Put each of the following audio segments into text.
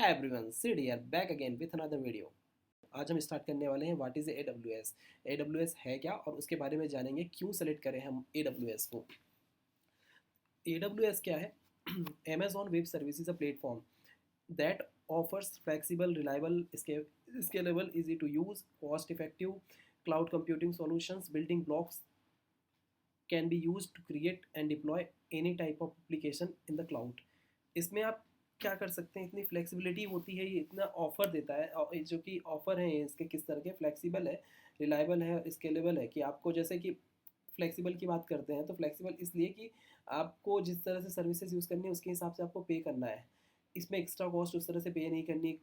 Hi everyone, Sid here back again with another video. आज हम start करने वाले हैं व्हाट इज़ AWS। AWS है क्या और उसके बारे में जानेंगे, क्यों सेलेक्ट करें हम AWS को। AWS क्या है? Amazon Web Services is a platform that offers flexible, reliable, scalable, easy to use, cost effective cloud computing solutions. Building blocks can be used to create and deploy any type of application in the cloud. इसमें आप क्या कर सकते हैं, इतनी flexibility होती है, ये इतना ऑफर देता है, और जो कि ऑफर है इसके किस तरह के, फ्लेक्सिबल है, रिलायबल है, स्केलेबल है। कि आपको जैसे कि फ्लेक्सिबल की बात करते हैं तो फ्लेक्सिबल इसलिए कि आपको जिस तरह से सर्विसेज यूज़ करनी है उसके हिसाब से आपको पे करना है। इसमें एक्स्ट्रा कॉस्ट उस तरह से पे नहीं करनी,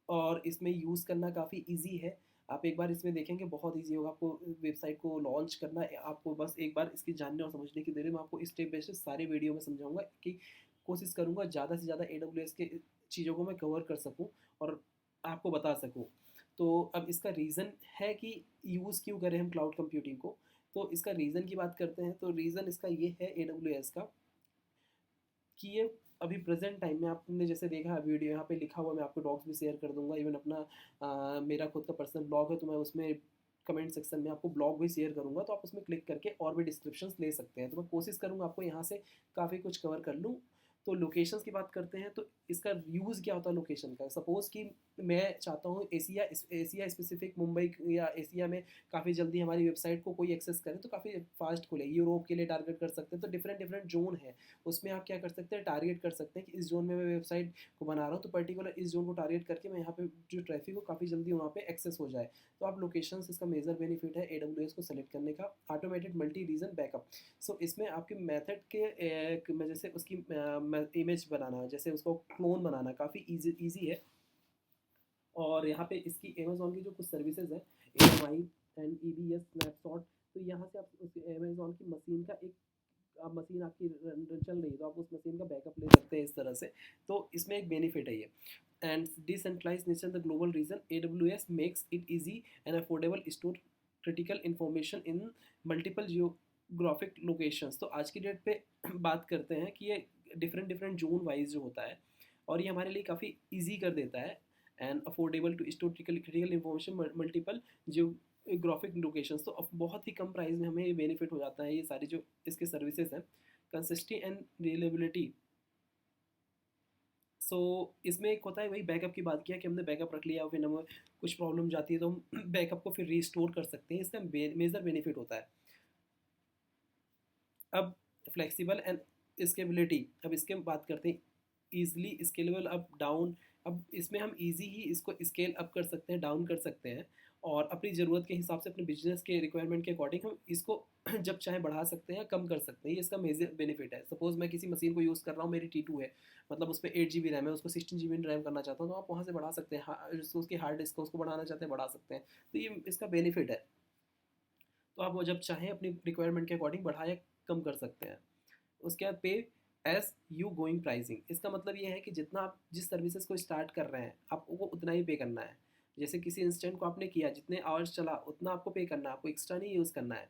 और इसमें यूज़ करना काफ़ी ईजी है। आप एक बार इसमें देखेंगे बहुत ईजी होगा आपको वेबसाइट को लॉन्च करना। आपको बस एक बार इसकी जानने और समझने की देर में आपको स्टेप बाय स्टेप सारे वीडियो में समझाऊंगा, कि कोशिश करूँगा ज़्यादा से ज़्यादा AWS के चीज़ों को मैं कवर कर सकूँ और आपको बता सकूँ। तो अब इसका रीज़न है कि यूज़ क्यों करें हम क्लाउड कंप्यूटिंग को। तो इसका रीज़न की बात करते हैं तो रीज़न इसका ये है AWS का, कि ये अभी प्रेजेंट टाइम में आपने जैसे देखा वीडियो यहाँ पे लिखा हुआ, मैं आपको डॉक्स भी शेयर कर दूंगा। इवन अपना मेरा खुद का पर्सनल ब्लॉग है तो मैं उसमें कमेंट सेक्शन में आपको ब्लॉग भी शेयर करूँगा, तो आप उसमें क्लिक करके और भी डिस्क्रिप्शंस ले सकते हैं। तो मैं कोशिश करूँगा आपको यहाँ से काफ़ी कुछ कवर कर लूँ। तो लोकेशंस की बात करते हैं तो इसका यूज़ क्या होता है लोकेशन का। सपोज़ कि मैं चाहता हूँ एशिया स्पेसिफिक मुंबई या एशिया में काफ़ी जल्दी हमारी वेबसाइट को कोई एक्सेस करे तो काफ़ी फास्ट खुले। यूरोप के लिए टारगेट कर सकते हैं, तो डिफरेंट डिफरेंट जोन है, उसमें आप क्या कर सकते हैं, टारगेट कर सकते हैं कि इस जोन में मैं वेबसाइट को बना रहा हूँ, तो पर्टिकुलर इस जोन को टारगेट करके मैं यहाँ पे जो ट्रैफिक हो काफ़ी जल्दी वहाँ पे एक्सेस हो जाए। तो आप लोकेशन इसका मेजर बेनिफिट है AWS को सेलेक्ट करने का। ऑटोमेटेड मल्टी रीजन बैकअप, सो इसमें आपके मेथड के जैसे उसकी इमेज बनाना, जैसे उसको क्लोन बनाना काफ़ी ईजी है। और यहाँ पे इसकी अमेजोन की जो कुछ सर्विसेज है, AMI एंड EBS स्नैपशॉट, तो यहाँ से आप उस अमेजोन की मशीन का एक, आप मशीन आपकी चल रही है तो आप उस मशीन का बैकअप ले सकते हैं इस तरह से। तो इसमें एक बेनिफिट है ये। And decentralize nature the global region, AWS makes it easy and affordable store critical information in multiple geographic locations. तो आज की डेट पे बात करते हैं कि ये डिफरेंट डिफरेंट जोन वाइज जो होता है, और ये हमारे लिए काफ़ी ईजी कर देता है। And affordable to store critical information multiple geographic locations, तो अब बहुत ही कम प्राइस में हमें ये बेनिफिट हो जाता है। ये सारी जो इसके सर्विसेज हैं, कंसिस्टेंसी एंड रिलेबिलिटी। सो इसमें एक होता है, वही बैकअप की बात किया कि हमने बैकअप रख लिया और फिर हमें कुछ प्रॉब्लम जाती है तो हम बैकअप को फिर रिस्टोर कर सकते हैं। इसका मेजर बेनिफिट होता है। अब फ्लेक्सिबल एंड स्केलेबिलिटी, अब इसके बात करते हैं। ईजिली स्केलेबल अप डाउन, अब इसमें हम इजी ही इसको स्केल अप कर सकते हैं, डाउन कर सकते हैं, और अपनी ज़रूरत के हिसाब से अपने बिजनेस के रिक्वायरमेंट के अकॉर्डिंग हम इसको जब चाहे बढ़ा सकते हैं, कम कर सकते हैं। ये इसका मेजर बेनिफिट है। सपोज़ मैं किसी मशीन को यूज़ कर रहा हूँ, मेरी T2 है, मतलब उसमें 8 GB रैम है, उसको 16 GB रैम करना चाहता हूँ, तो आप वहाँ से बढ़ा सकते हैं। उसकी हार्ड डिस्क को उसको बढ़ाना चाहते हैं, बढ़ा सकते हैं। तो ये इसका बेनिफिट है। तो आप वो जब चाहें अपनी रिक्वायरमेंट के अकॉर्डिंग बढ़ा या कम कर सकते हैं। उसके बाद पे एज यू गोइंग प्राइसिंग, इसका मतलब ये है कि जितना आप जिस सर्विसेज को स्टार्ट कर रहे हैं आपको उतना ही पे करना है। जैसे किसी इंस्टेंट को आपने किया, जितने आवर्स चला उतना आपको पे करना है, आपको एक्स्ट्रा नहीं यूज़ करना है।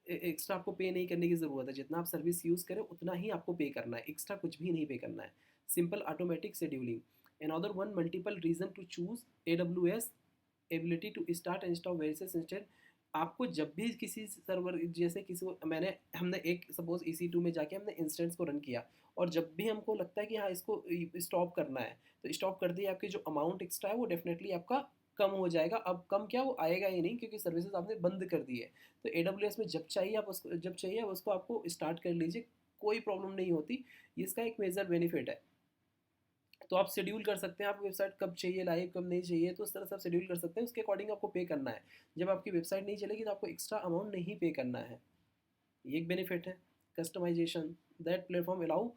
एक्स्ट्रा आपको पे नहीं करने की ज़रूरत है, जितना आप सर्विस यूज़ करें उतना ही आपको पे करना है, एक्स्ट्रा कुछ भी नहीं पे करना है। Simple automatic scheduling, another one multiple region to choose AWS ability to start and stop various instant. आपको जब भी किसी सर्वर, जैसे किसी को हमने एक सपोज EC2 में जाके हमने इंस्टेंस को रन किया, और जब भी हमको लगता है कि हाँ इसको स्टॉप करना है, तो स्टॉप कर दिए, आपके जो अमाउंट एक्स्ट्रा है वो डेफिनेटली आपका कम हो जाएगा। अब कम क्या, वो आएगा ही नहीं, क्योंकि सर्विसेज आपने बंद कर दी है। तो AWS में जब चाहिए आप उसको आपको स्टार्ट कर लीजिए, कोई प्रॉब्लम नहीं होती। इसका एक मेजर बेनिफिट है। तो आप शेड्यूल कर सकते हैं, आप वेबसाइट कब चाहिए लाइव, कब नहीं चाहिए, तो उस तरह से आप शेड्यूल कर सकते हैं। उसके अकॉर्डिंग आपको पे करना है। जब आपकी वेबसाइट नहीं चलेगी तो आपको एक्स्ट्रा अमाउंट नहीं पे करना है। ये एक बेनिफिट है। Customization, that platform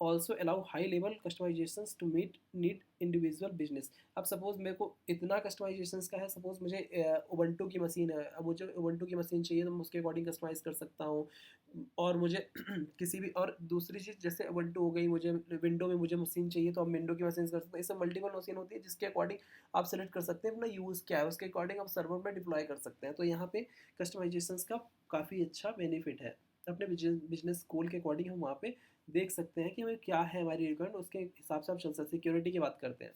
also allow high level customizations to meet need individual business. अब सपोज मेरे को इतना कस्टमाइजेशंस का है, सपोज मुझे उबंटू की मशीन है, अब मुझे उबंटू की मशीन चाहिए तो मैं उसके अकॉर्डिंग कस्टमाइज़ कर सकता हूँ। और मुझे किसी भी, और दूसरी चीज़ जैसे उबंटू हो गई, मुझे विंडो में मुझे मशीन चाहिए तो आप विंडो की मशीन कर सकते हैं। इससे मल्टीपल मशीन होती है जिसके अकॉर्डिंग आप सेलेक्ट कर सकते हैं अपना यूज़ क्या है, उसके अकॉर्डिंग आप सर्वर में डिप्लॉय कर सकते हैं। तो यहाँ पे कस्टमाइजेशंस का काफ़ी अच्छा बेनिफिट है। अपने बिजनेस गोल के अकॉर्डिंग हम वहाँ पे देख सकते हैं कि हमें क्या है हमारी रिक्वायरमेंट, उसके हिसाब से आप चल सकते। सिक्योरिटी की बात करते हैं।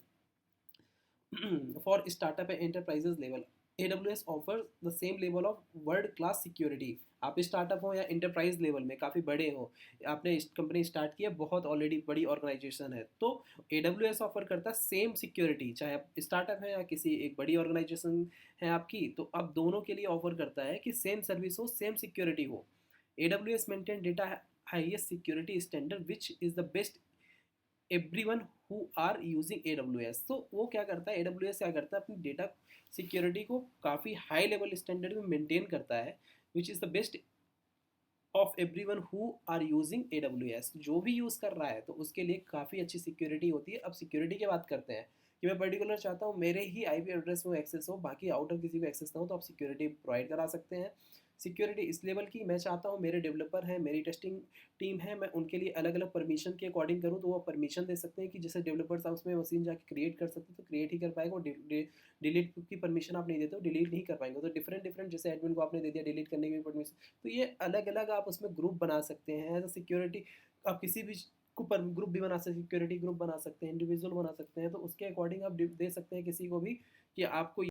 For startup and enterprises level, AWS offers the same level of world class security। आप स्टार्टअप हो या इंटरप्राइज लेवल में काफ़ी बड़े हो, आपने कंपनी स्टार्ट की है, बहुत ऑलरेडी बड़ी ऑर्गेनाइजेशन है, तो AWS ऑफर करता है सेम सिक्योरिटी, चाहे आप स्टार्टअप है या किसी एक बड़ी ऑर्गेनाइजेशन है आपकी, तो अब दोनों के लिए ऑफर करता है कि सेम सर्विस हो, सेम सिक्योरिटी हो। AWS maintain data highest security standard which is the best everyone who are using AWS। तो वो क्या करता है, AWS क्या करता है, अपनी डेटा सिक्योरिटी को काफ़ी हाई लेवल स्टैंडर्ड में मेंटेन करता है, which is the best of everyone who are using AWS। जो भी यूज़ कर रहा है तो उसके लिए काफ़ी अच्छी सिक्योरिटी होती है। अब सिक्योरिटी की बात करते हैं कि मैं पर्टिकुलर चाहता हूँ मेरे ही IP एड्रेस में एक्सेस हो, बाकी आउटर किसी को एक्सेस ना हो, तो आप सिक्योरिटी प्रोवाइड करा सकते हैं। सिक्योरिटी इस लेवल की, मैं चाहता हूँ मेरे डेवलपर हैं, मेरी टेस्टिंग टीम है, मैं उनके लिए अलग अलग परमिशन के अकॉर्डिंग करूँ, तो वो परमिशन दे सकते हैं कि जैसे डेवलपर्स आप उसमें मशीन जाके क्रिएट कर सकते हैं तो क्रिएट ही कर पाएगा, और डिलीट की परमिशन आप नहीं देते हो डिलीट नहीं कर पाएंगे। तो डिफरेंट डिफरेंट, जैसे एडमिन को आपने दे दिया डिलीट करने की परमिशन, तो ये अलग अलग आप उसमें ग्रुप बना सकते हैं एज अ सिक्योरिटी। आप किसी भी को पर ग्रुप भी बना सकते हैं, सिक्योरिटी ग्रुप बना सकते हैं, इंडिविजुअल बना सकते हैं, तो उसके अकॉर्डिंग आप दे सकते हैं किसी को भी कि आपको